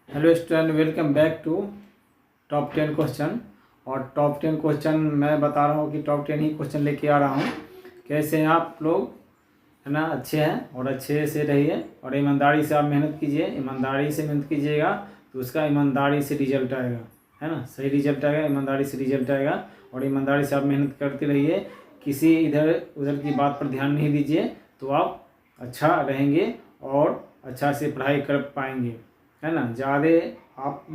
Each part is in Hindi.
Hello student, welcome back to top 10 question. और टॉप 10 क्वेश्चन मैं बता रहा हूँ कि टॉप 10 ही क्वेश्चन लेके आ रहा हूँ। कैसे हैं आप लोग? है ना, अच्छे हैं और अच्छे से रहिए और ईमानदारी से आप मेहनत कीजिए। ईमानदारी से मेहनत कीजिएगा तो उसका ईमानदारी से रिजल्ट आएगा, है ना, सही रिजल्ट आएगा, ईमानदारी से रिजल्ट आएगा। और ईमानदारी से आप मेहनत करते रहिए, किसी इधर उधर की बात पर ध्यान नहीं दीजिए, तो आप अच्छा रहेंगे और अच्छा से पढ़ाई कर पाएंगे, है ना। ज़्यादा आप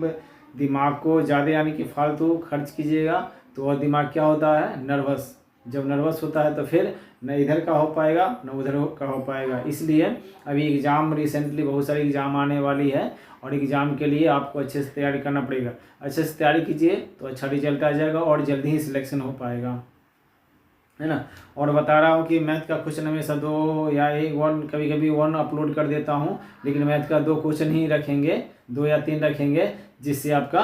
दिमाग को ज़्यादा यानी कि फालतू खर्च कीजिएगा तो वह दिमाग क्या होता है, नर्वस। जब नर्वस होता है तो फिर न इधर का हो पाएगा न उधर का हो पाएगा। इसलिए अभी एग्ज़ाम रिसेंटली बहुत सारी एग्ज़ाम आने वाली है और एग्ज़ाम के लिए आपको अच्छे से तैयारी करना पड़ेगा। अच्छे से तैयारी कीजिए तो अच्छा रिजल्ट आ जाएगा और जल्दी ही सिलेक्शन हो पाएगा, है ना। और बता रहा हूँ कि मैथ का क्वेश्चन हमेशा 2 या 1 कभी कभी 1 अपलोड कर देता हूँ, लेकिन मैथ का 2 क्वेश्चन ही रखेंगे, 2 या 3 रखेंगे, जिससे आपका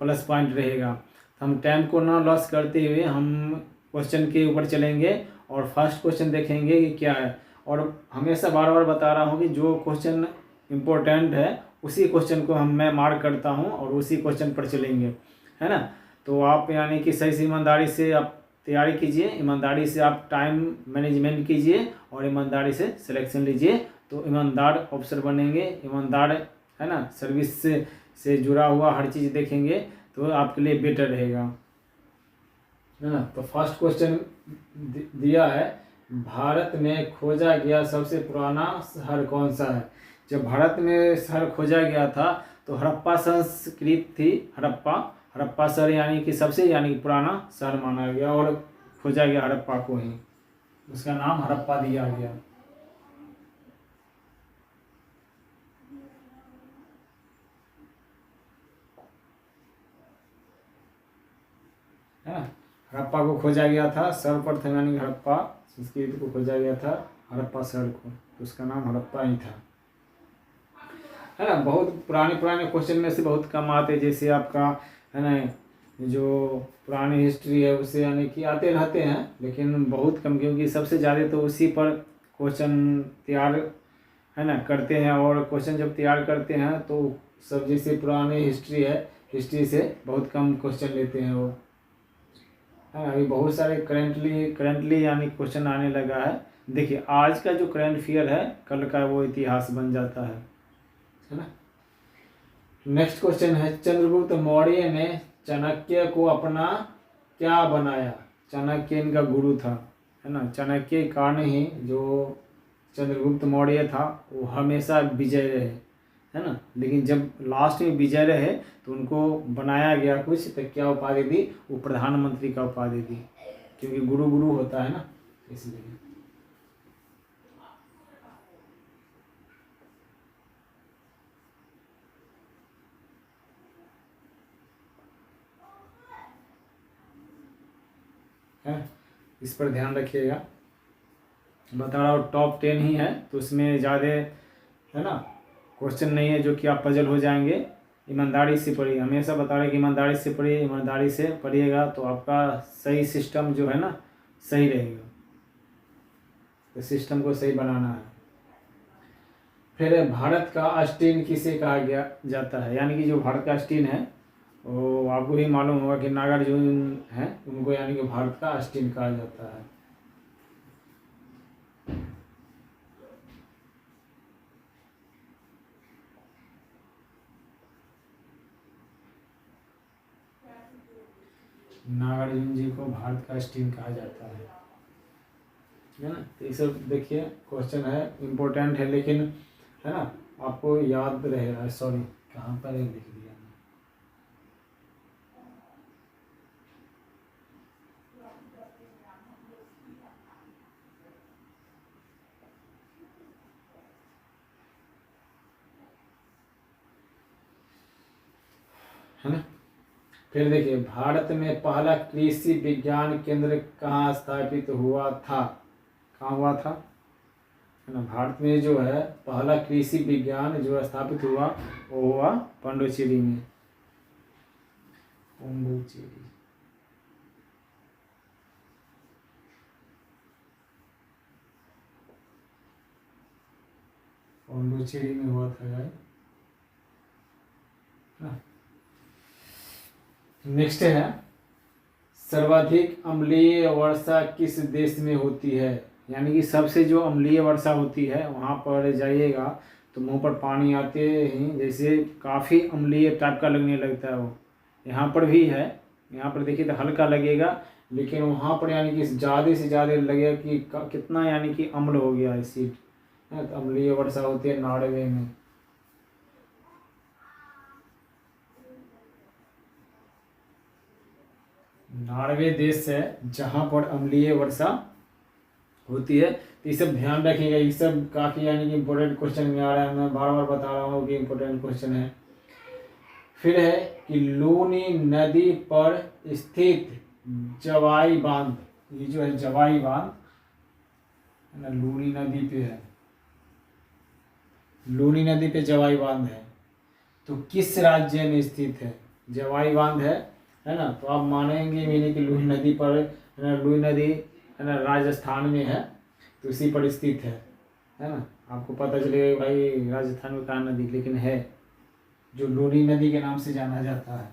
प्लस पॉइंट रहेगा। हम टाइम को ना लॉस करते हुए हम क्वेश्चन के ऊपर चलेंगे और फर्स्ट क्वेश्चन देखेंगे कि क्या है। और हमेशा बार बार बता रहा हूँ कि जो क्वेश्चन इम्पोर्टेंट है उसी क्वेश्चन को मैं मार्क करता हूँ और उसी क्वेश्चन पर चलेंगे, है ना। तो आप यानी कि सही से ईमानदारी से आप तैयारी कीजिए, ईमानदारी से आप टाइम मैनेजमेंट कीजिए और ईमानदारी से सिलेक्शन लीजिए, तो ईमानदार ऑफिसर बनेंगे। ईमानदार, है ना, सर्विस से जुड़ा हुआ हर चीज़ देखेंगे तो आपके लिए बेटर रहेगा, है ना। तो फर्स्ट क्वेश्चन दिया है, भारत में खोजा गया सबसे पुराना शहर कौन सा है। जब भारत में शहर खोजा गया था तो हड़प्पा संस्कृति थी। हड़प्पा शहर यानी कि सबसे यानी कि पुराना शहर माना गया और खोजा गया हड़प्पा को ही, उसका नाम हड़प्पा दिया गया, है ना। हड़प्पा को खोजा गया था, सर्वप्रथम यानी हड़प्पा संस्कृति को खोजा गया था, हड़प्पा शहर को, तो उसका नाम हड़प्पा ही था, है ना। बहुत पुराने पुराने क्वेश्चन में से बहुत कम आते, जैसे आपका, है ना, जो पुरानी हिस्ट्री है उससे यानी कि आते रहते हैं, लेकिन बहुत कम, क्योंकि सबसे ज़्यादा तो उसी पर क्वेश्चन तैयार, है ना, करते हैं। और क्वेश्चन जब तैयार करते हैं तो सब, जैसे पुरानी हिस्ट्री है, हिस्ट्री से बहुत कम क्वेश्चन लेते हैं वो, है ना। अभी बहुत सारे करंटली यानी क्वेश्चन आने लगा है। देखिए आज का जो करंट अफेयर है कल का वो इतिहास बन जाता है ना। नेक्स्ट क्वेश्चन है, चंद्रगुप्त मौर्य ने चाणक्य को अपना क्या बनाया। चाणक्य इनका गुरु था, है ना। चाणक्य के कारण ही जो चंद्रगुप्त मौर्य था वो हमेशा विजय रहे, है ना। लेकिन जब लास्ट में विजय रहे तो उनको बनाया गया कुछ, तो क्या उपाधि दी, वो प्रधानमंत्री का उपाधि दी, क्योंकि गुरु गुरु होता है ना, इसलिए। है, इस पर ध्यान रखिएगा। बता रहा हूँ टॉप 10 ही है तो उसमें ज़्यादा, है ना, क्वेश्चन नहीं है जो कि आप पजल हो जाएंगे। ईमानदारी से पढ़िए, हमेशा बता रहे कि ईमानदारी से पढ़िए, ईमानदारी से पढ़िएगा तो आपका सही सिस्टम जो है ना सही रहेगा, तो सिस्टम को सही बनाना है। फिर भारत का अस्टीन किसे कहा गया जाता है, यानी कि जो भारत का अस्टीन है वो आपको भी मालूम होगा कि नागार्जुन है, उनको यानी कि भारत का अस्टीन कहा जाता है। नागार्जुन जी को भारत का अस्टीन कहा जाता है ना। तो ये सब देखिए क्वेश्चन है, इम्पोर्टेंट है, लेकिन, है ना, आपको याद रहेगा। सॉरी, कहाँ पर लिख दिया, है ना। फिर देखिए, भारत में पहला कृषि विज्ञान केंद्र कहाँ स्थापित हुआ था, कहाँ हुआ था, है ना। भारत में जो है पहला कृषि विज्ञान जो स्थापित हुआ वो हुआ पांडुचेरी में, पांडुचेरी, पांडुचेरी में हुआ था यार। नेक्स्ट है, सर्वाधिक अम्लीय वर्षा किस देश में होती है? यानी कि सबसे जो अम्लीय वर्षा होती है वहाँ पर जाइएगा तो मुंह पर पानी आते ही जैसे काफ़ी अम्लीय टाइप का लगने लगता है वो। यहाँ पर भी है, यहाँ पर देखिए तो हल्का लगेगा, लेकिन वहाँ पर यानी कि ज़्यादा से ज़्यादा लगेगा कि कितना यानी कि अम्ल हो गया एसिड है। तो अम्लीय वर्षा होती है नॉर्वे में। नॉर्वे देश है जहाँ पर अम्लीय वर्षा होती है। तो ये सब ध्यान रखिएगा, ये सब काफ़ी यानी कि इम्पोर्टेंट क्वेश्चन में आ रहा है, मैं बार बार बता रहा हूँ कि इम्पोर्टेंट क्वेश्चन है। फिर है कि लूनी नदी पर स्थित जवाई बांध, ये जो है जवाई बांध है ना, लूनी नदी पे है, लूनी नदी पे जवाई बांध है, तो किस राज्य में स्थित है? जवाई बांध है ना, तो आप मानेंगे मैंने कि लूनी नदी पर है ना, लूनी नदी है ना राजस्थान में है, तो इसी पर स्थित है ना। आपको पता चलेगा भाई राजस्थान में कहाँ नदी, लेकिन है जो लूनी नदी के नाम से जाना जाता है।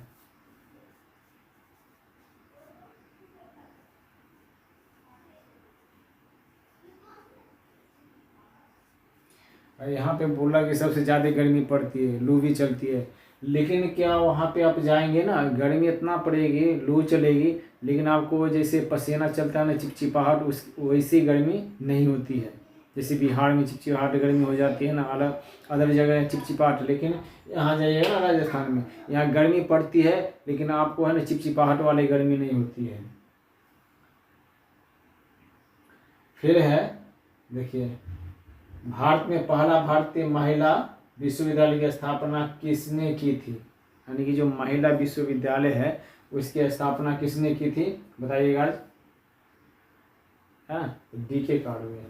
यहाँ पे बोला कि सबसे ज़्यादा गर्मी पड़ती है, लू भी चलती है, लेकिन क्या वहाँ पे आप जाएंगे ना गर्मी इतना पड़ेगी, लू चलेगी, लेकिन आपको जैसे पसीना चलता है ना, चिपचिपाहट, उस वैसी गर्मी नहीं होती है। जैसे बिहार में चिपचिपाहट गर्मी हो जाती है ना, अलग अदर जगह चिपचिपाहट, लेकिन यहाँ जाइएगा ना राजस्थान में, यहाँ गर्मी पड़ती है लेकिन आपको है ना चिपचिपाहट वाली गर्मी नहीं होती है। फिर है देखिए, भारत में पहला भारतीय महिला विश्वविद्यालय की स्थापना किसने की थी? यानी कि जो महिला विश्वविद्यालय है उसकी स्थापना किसने की थी बताइएगा। हाँ, DK काड़वे।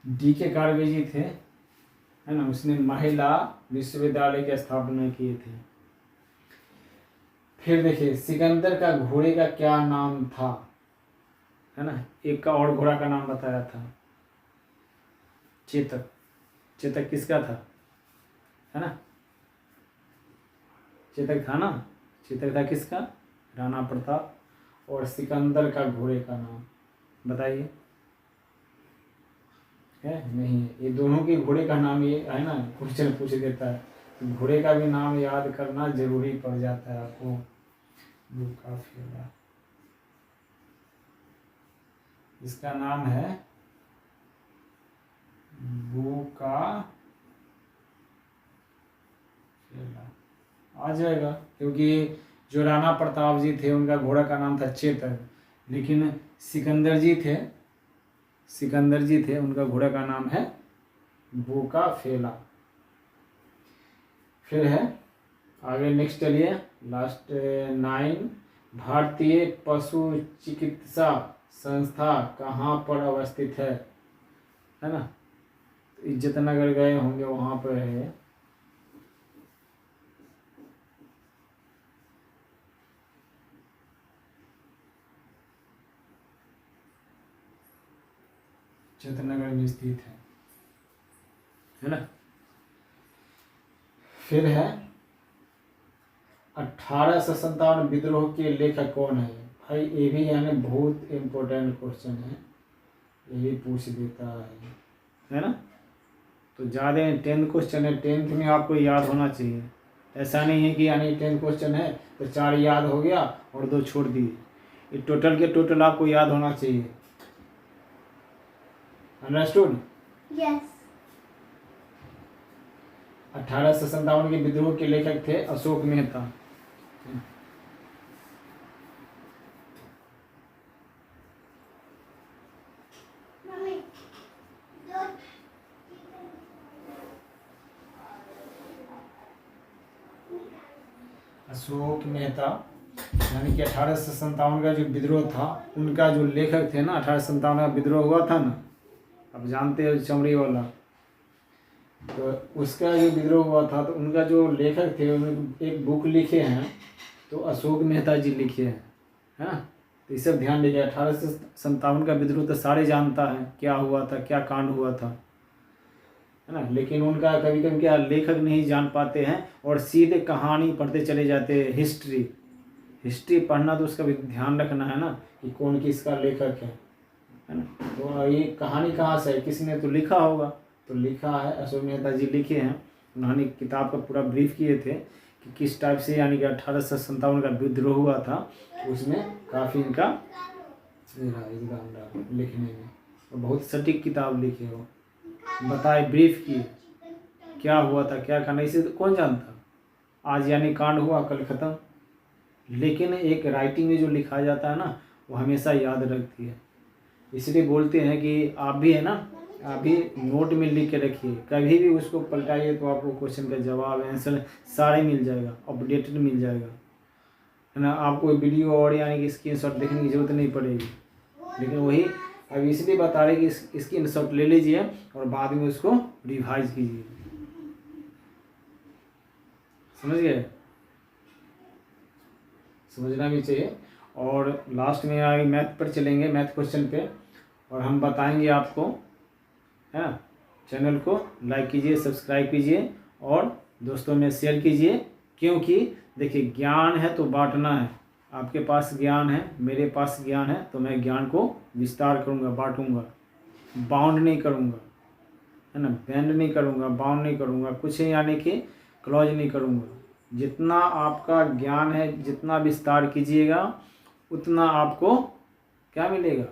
DK काड़वे जी थे है ना, उसने महिला विश्वविद्यालय की स्थापना की थी। फिर देखिए, सिकंदर का घोड़े का क्या नाम था? है ना, एक का और घोड़ा का नाम बताया था, चेतक। चेतक किसका था? है ना, चेतक था ना, चेतक था किसका? राणा प्रताप। और सिकंदर का घोड़े का नाम बताइए। है नहीं, ये दोनों के घोड़े का नाम ये है ना, क्वेश्चन पूछ देता है, तो घोड़े का भी नाम याद करना जरूरी पड़ जाता है आपको। बूकाफेला, इसका नाम है बूकाफेला, आ जाएगा, क्योंकि जो राणा प्रताप जी थे उनका घोड़ा का नाम था चेतक, लेकिन सिकंदर जी थे, सिकंदर जी थे उनका घोड़ा का नाम है बूकाफेला। फिर है आगे नेक्स्ट चलिए, लास्ट 9, भारतीय पशु चिकित्सा संस्था कहाँ पर अवस्थित है? है ना, इज्जत नगर गए होंगे, वहाँ पर है। इज्जतनगर में स्थित है ना। फिर है 1857 विद्रोह के लेखक कौन है? भाई ये भी यानी बहुत इम्पोर्टेंट क्वेश्चन है, ये भी पूछ देता है ना। तो ज़्यादा 10th क्वेश्चन है, 10th में आपको याद होना चाहिए, ऐसा नहीं है कि यानी 10th क्वेश्चन है तो 4 याद हो गया और 2 छोड़ दिए, ये टोटल के टोटल आपको याद होना चाहिए। अंडरस्टूड? यस। 1857 के विद्रोह के लेखक थे अशोक मेहता। अशोक मेहता यानी कि 1857 का जो विद्रोह था, उनका जो लेखक थे ना, 1857 का विद्रोह हुआ था ना, अब जानते हो चमड़ी वाला, तो उसका जो विद्रोह हुआ था, तो उनका जो लेखक थे उन्होंने एक बुक लिखे हैं, तो अशोक मेहता जी लिखे हैं, है ना। तो ये सब ध्यान दीजिए। 1857 का विद्रोह तो सारे जानता है क्या हुआ था, क्या कांड हुआ था, है ना। लेकिन उनका कभी कभी क्या लेखक नहीं जान पाते हैं और सीधे कहानी पढ़ते चले जाते हैं। हिस्ट्री पढ़ना तो उसका भी ध्यान रखना है ना कि कौन किसका लेखक है ना। तो ये कहानी कहाँ से है, किसी ने तो लिखा होगा, तो लिखा है अशोक मेहता जी लिखे हैं। उन्होंने किताब का पूरा ब्रीफ किए थे कि किस टाइप से, यानी कि 1857 का विद्रोह हुआ था। उसमें काफ़ी इनका लिखने में तो बहुत सटीक किताब लिखे हो, बताए ब्रीफ किए क्या हुआ था क्या करना। इसे तो कौन जानता, आज यानी कांड हुआ कल ख़त्म। लेकिन एक राइटिंग में जो लिखा जाता है ना वो हमेशा याद रखती है। इसलिए बोलते हैं कि आप भी है ना, आप भी नोट में लिख के रखिए, कभी भी उसको पलटाइए तो आपको क्वेश्चन का जवाब आंसर सारे मिल जाएगा, अपडेटेड मिल जाएगा, है ना। आपको वीडियो और यानी कि स्क्रीनशॉट देखने की जरूरत नहीं पड़ेगी। लेकिन वही अब इसलिए बता रहे कि स्क्रीनशॉट ले लीजिए और बाद में उसको रिवाइज कीजिए, समझ गए, समझना भी चाहिए। और लास्ट में आगे मैथ पर चलेंगे, मैथ क्वेश्चन पे, और हम बताएंगे आपको, है ना। चैनल को लाइक कीजिए, सब्सक्राइब कीजिए और दोस्तों में शेयर कीजिए। क्योंकि देखिए ज्ञान है तो बांटना है। आपके पास ज्ञान है, मेरे पास ज्ञान है, तो मैं ज्ञान को विस्तार करूँगा, बांटूँगा, बाउंड नहीं करूँगा, है ना। बेंड नहीं करूँगा, बाउंड नहीं करूँगा, कुछ यानी कि क्लोज नहीं करूँगा। जितना आपका ज्ञान है, जितना विस्तार कीजिएगा उतना आपको क्या मिलेगा,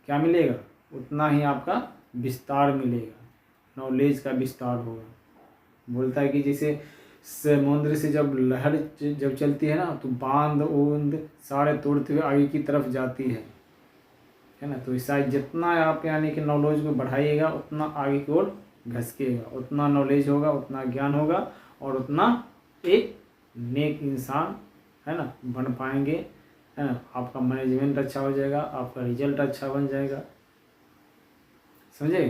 क्या मिलेगा, उतना ही आपका विस्तार मिलेगा, नॉलेज का विस्तार होगा। बोलता है कि जैसे समुद्र से जब लहर जब चलती है ना तो बांध ओंध सारे तोड़ते हुए आगे की तरफ जाती है ना। तो ऐसा जितना आप यानी कि नॉलेज को बढ़ाइएगा उतना आगे की ओर घसकेगा, उतना नॉलेज होगा, उतना ज्ञान होगा और उतना एक नेक इंसान, है ना, बन पाएंगे, है ना। आपका मैनेजमेंट अच्छा हो जाएगा, आपका रिजल्ट अच्छा बन जाएगा, समझे।